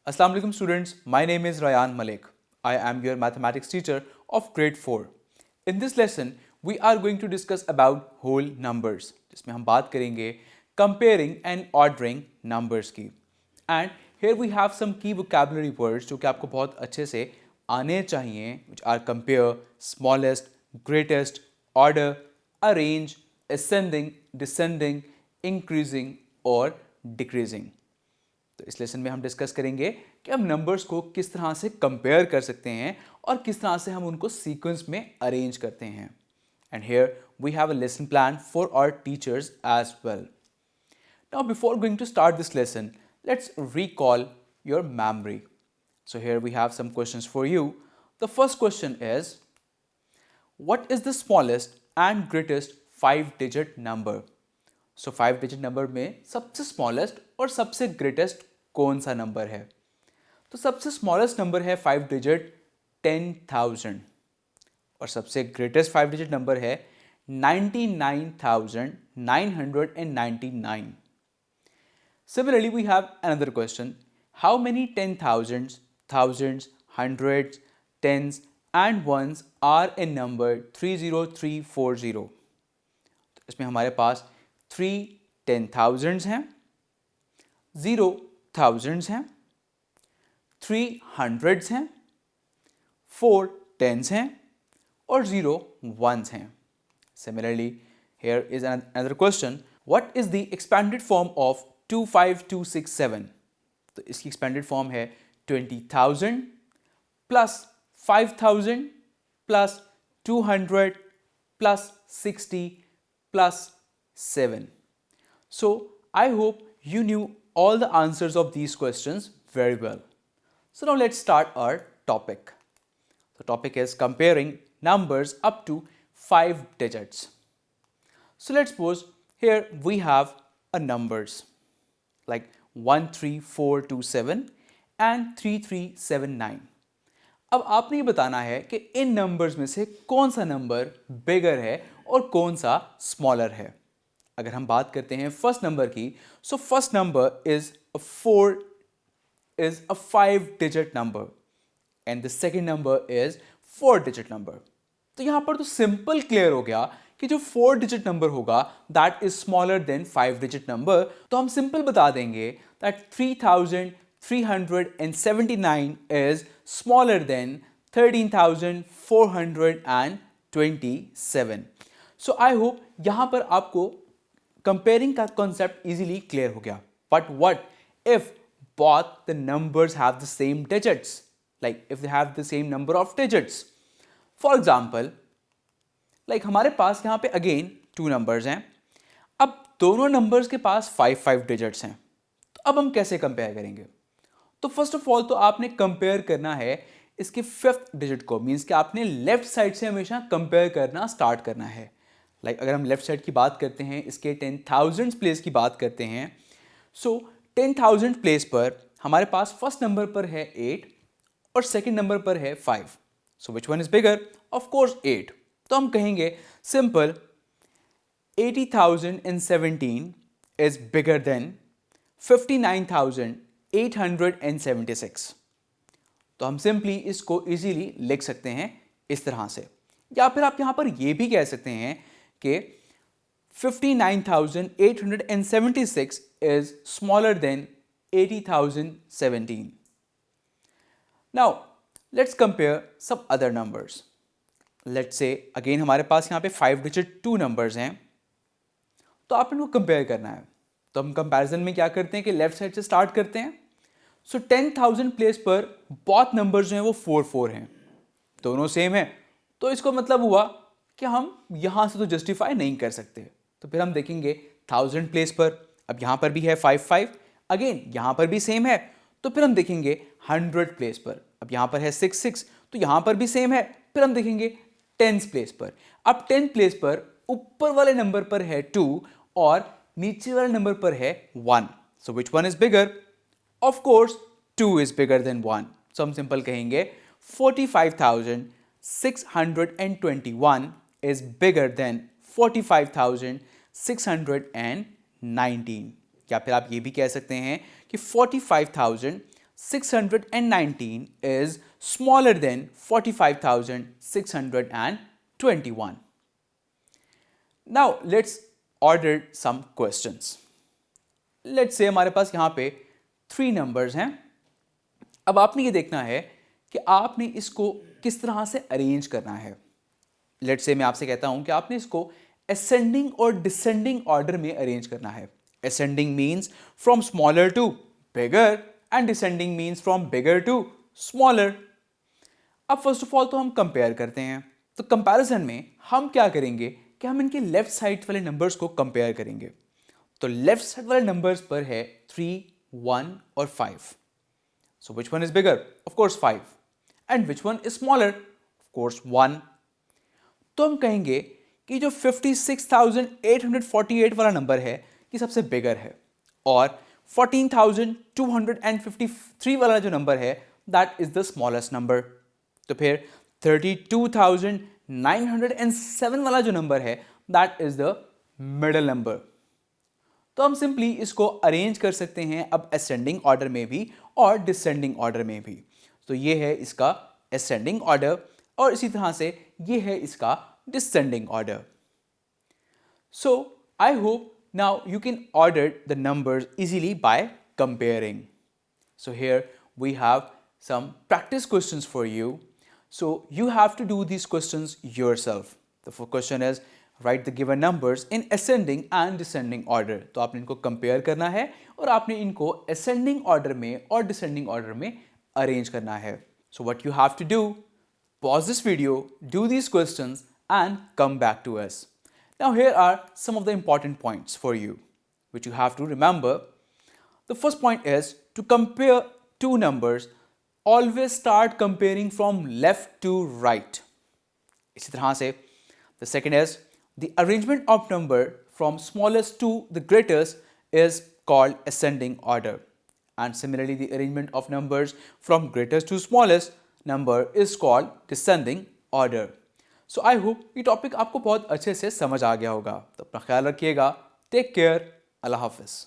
Assalamu alaikum students, my name is Rayan Malik. I am your mathematics teacher of grade 4. In this lesson, we are going to discuss about whole numbers, जिसमें हम बात करेंगे comparing and ordering numbers की. And here we have some key vocabulary words जो कि आपको बहुत अच्छे से आने चाहिए, which are compare, smallest, greatest, order, arrange, ascending, descending, increasing और decreasing. तो इस लेसन में हम डिस्कस करेंगे कि हम नंबर्स को किस तरह से कंपेयर कर सकते हैं और किस तरह से हम उनको सीक्वेंस में अरेंज करते हैं. And here we have a lesson plan for our teachers as well. Now before going to start this lesson, let's recall your memory. So here we have some questions for you. The first question is, what is the smallest and greatest 5-digit number? So 5-digit number में सबसे smallest और सबसे greatest कौन सा number है? तो सबसे smallest number है 5-digit 10,000 और सबसे ग्रेटेस्ट 5-digit नंबर है 99,999. Similarly, we have another question. How many 10,000s, thousands, hundreds, tens and ones are in number 30340? तो इसमें हमारे पास 3 10,000s हैं, 0 thousands हैं, 3 hundreds हैं, 4 tens हैं और 0 ones हैं. Similarly, here is another question. What is the expanded form of 25267? तो इसकी expanded form है 20,000 plus 5,000 plus 200 plus 60 plus 7. So I hope you knew all the answers of these questions very well. So now let's start our topic. The topic is comparing numbers up to 5 digits. So let's suppose here we have a numbers like 13427 and 3379. अब आपने ये बताना है कि इन numbers में से कौन सा नंबर बिगर है और कौन सा स्मॉलर है. अगर हम बात करते हैं फर्स्ट नंबर की, so first number is a 5-digit number and the second number is 4-digit number. तो यहां पर तो सिंपल क्लियर हो गया कि जो 4-digit नंबर होगा that is smaller than 5-digit number. तो हम सिंपल बता देंगे that 3,379 is smaller than 13,427. So I hope यहां पर आपको कंपेयरिंग का कॉन्सेप्ट इजीली क्लियर हो गया. But what if both the numbers have the same digits, like if they have the same number of digits? For example, like हमारे पास यहाँ पे again 2 numbers हैं. अब दोनों numbers के पास 5 digits हैं. तो अब हम कैसे compare करेंगे? तो first of all तो आपने compare करना है इसके 5th digit को, मीन्स कि आपने लेफ्ट साइड से हमेशा कंपेयर करना स्टार्ट करना है. लाइक अगर हम लेफ्ट साइड की बात करते हैं, इसके 10,000 प्लेस की बात करते हैं, सो 10,000 प्लेस पर हमारे पास फर्स्ट नंबर पर है 8 और सेकंड नंबर पर है 5. So which one is bigger? Of course 8. तो हम कहेंगे सिंपल 80,017 इज बिगर देन 59,876. तो हम सिंपली इसको इजीली लिख सकते हैं इस तरह से, या फिर आप यहां पर यह भी कह सकते हैं कि 59,876 is smaller than 80,017. Now let's compare some other numbers. Let's say again हमारे पास यहाँ पे 5-digit 2 numbers हैं, तो आप इनको कंपेयर करना है. तो हम कंपैरिजन में क्या करते हैं कि लेफ्ट साइड से स्टार्ट करते हैं. सो 10,000 प्लेस पर बहुत नंबर्स जो हैं वो 4 हैं, दोनों सेम है. तो इसको मतलब हुआ कि हम यहां से तो जस्टिफाई नहीं कर सकते. तो फिर हम देखेंगे 1000 प्लेस पर, अब यहां पर भी है 5, अगेन यहां पर भी सेम है. तो फिर हम देखेंगे 100 प्लेस पर, अब यहां पर है 6, तो यहां पर भी सेम है. फिर हम देखेंगे 10 प्लेस पर, अब 10 प्लेस पर ऊपर वाले नंबर पर है 2 और नीचे वाले नंबर पर है 1. So which one is bigger? Of course 2 is bigger than 1. So हम सिंपल कहेंगे 45,621 is bigger than 45,619. या फिर आप ये भी कह सकते हैं कि 45,621 45,619 is smaller than 45,621. Now let's order some questions. Let's say हमारे पास यहाँ पे 3 numbers हैं. अब आपने ये देखना है कि आपने इसको किस तरह से अरेंज करना है. लेट्स से मैं आपसे कहता हूं कि आपने इसको ascending और descending order में अरेंज करना है. Ascending means from smaller to bigger and descending means from bigger to smaller. अब फर्स्ट ऑफ ऑल तो हम कंपेयर करते हैं. तो कंपैरिजन में हम क्या करेंगे कि हम इनके लेफ्ट साइड वाले नंबर्स को कंपेयर करेंगे. तो लेफ्ट साइड वाले नंबर्स पर है 3, 1 और 5. So which one is bigger? Of course 5. And which one is smaller? Of course 1. तो हम कहेंगे कि जो 56,848 वाला नंबर है ये सबसे बिगर है और 14,253 वाला जो नंबर है that is the smallest number. तो फिर 32,907 वाला जो नंबर है that is the middle number. तो हम सिंपली इसको अरेंज कर सकते हैं अब असेंडिंग ऑर्डर में भी और डिसेंडिंग ऑर्डर में भी. तो ये है इसका असेंडिंग ऑर्डर और इसी तरह से ये है इसका descending order. So I hope now you can order the numbers easily by comparing. So here we have some practice questions for you. So you have to do these questions yourself. The first question is write the given numbers in ascending and descending order. तो आपने इनको compare करना है और आपने इनको ascending order में और descending order में arrange करना है. So what you have to do, pause this video, do these questions and come back to us. Now here are some of the important points for you which you have to remember. The first point is to compare two numbers, always start comparing from left to right. इसी तरह से the second is the arrangement of number from smallest to the greatest is called ascending order, and similarly the arrangement of numbers from greatest to smallest number is called descending order. So I hope ये topic आपको बहुत अच्छे से समझ आ गया होगा. तो अपना ख्याल रखिएगा. Take care. अल्लाह हाफिज़.